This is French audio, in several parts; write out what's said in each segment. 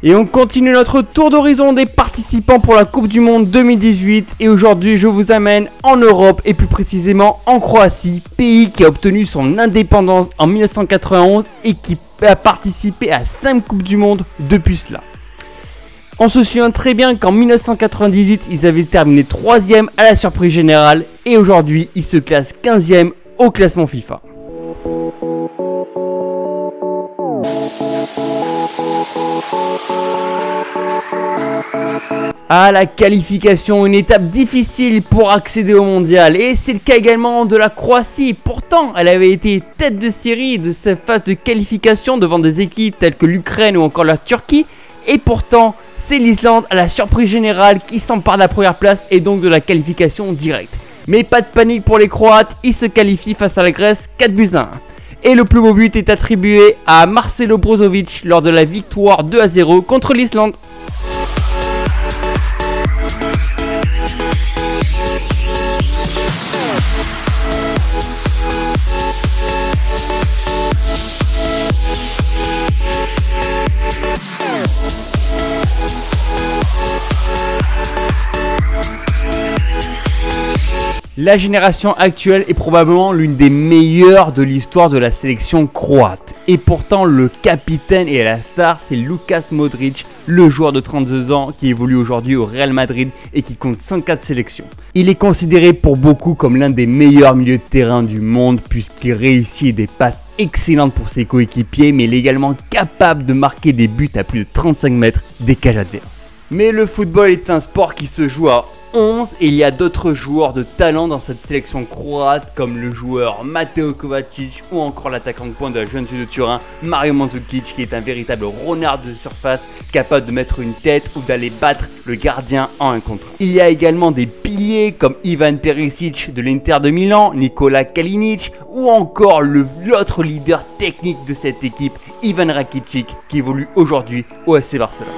Et on continue notre tour d'horizon des participants pour la Coupe du Monde 2018 et aujourd'hui je vous amène en Europe et plus précisément en Croatie, pays qui a obtenu son indépendance en 1991 et qui a participé à 5 Coupes du Monde depuis cela. On se souvient très bien qu'en 1998 ils avaient terminé 3ème à la surprise générale et aujourd'hui ils se classent 15ème au classement FIFA. Ah, la qualification, une étape difficile pour accéder au mondial et c'est le cas également de la Croatie. Pourtant, elle avait été tête de série de cette phase de qualification devant des équipes telles que l'Ukraine ou encore la Turquie et pourtant, c'est l'Islande à la surprise générale qui s'empare de la première place et donc de la qualification directe. Mais pas de panique pour les Croates, ils se qualifient face à la Grèce 4-1. Et le plus beau but est attribué à Marcelo Brozovic lors de la victoire 2-0 contre l'Islande. La génération actuelle est probablement l'une des meilleures de l'histoire de la sélection croate. Et pourtant, le capitaine et la star, c'est Luka Modric, le joueur de 32 ans qui évolue aujourd'hui au Real Madrid et qui compte 104 sélections. Il est considéré pour beaucoup comme l'un des meilleurs milieux de terrain du monde puisqu'il réussit des passes excellentes pour ses coéquipiers, mais il est également capable de marquer des buts à plus de 35 mètres des cages adverses. Mais le football est un sport qui se joue à 11 et il y a d'autres joueurs de talent dans cette sélection croate comme le joueur Mateo Kovacic ou encore l'attaquant de pointe de la Juventus de Turin Mario Mandzukic qui est un véritable renard de surface capable de mettre une tête ou d'aller battre le gardien en 1 contre 1. Il y a également des piliers comme Ivan Perisic de l'Inter de Milan, Nikola Kalinic ou encore l'autre leader technique de cette équipe Ivan Rakitic qui évolue aujourd'hui au FC Barcelone.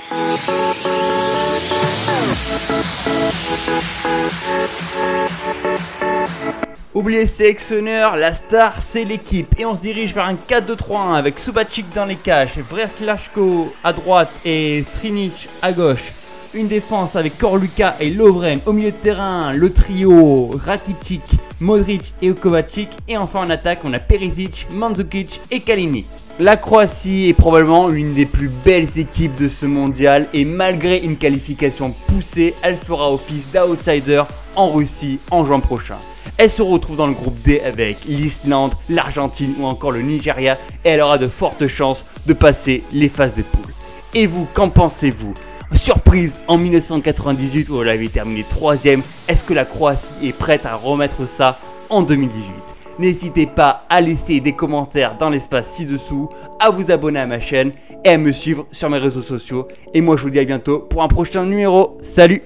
Oubliez les sélectionneurs, la star c'est l'équipe et on se dirige vers un 4-2-3-1 avec Subasic dans les cages, Vrsaljko à droite et Strinic à gauche. Une défense avec Korluka et Lovren au milieu de terrain, le trio Rakitic, Modric et Kovacic et enfin en attaque on a Perisic, Mandzukic et Kalinic. La Croatie est probablement l'une des plus belles équipes de ce mondial et malgré une qualification poussée, elle fera office d'outsider en Russie en juin prochain. Elle se retrouve dans le groupe D avec l'Islande, l'Argentine ou encore le Nigeria et elle aura de fortes chances de passer les phases de poule. Et vous, qu'en pensez-vous? Surprise en 1998 où elle avait terminé 3ème, est-ce que la Croatie est prête à remettre ça en 2018? N'hésitez pas à laisser des commentaires dans l'espace ci-dessous, à vous abonner à ma chaîne et à me suivre sur mes réseaux sociaux. Et moi je vous dis à bientôt pour un prochain numéro. Salut!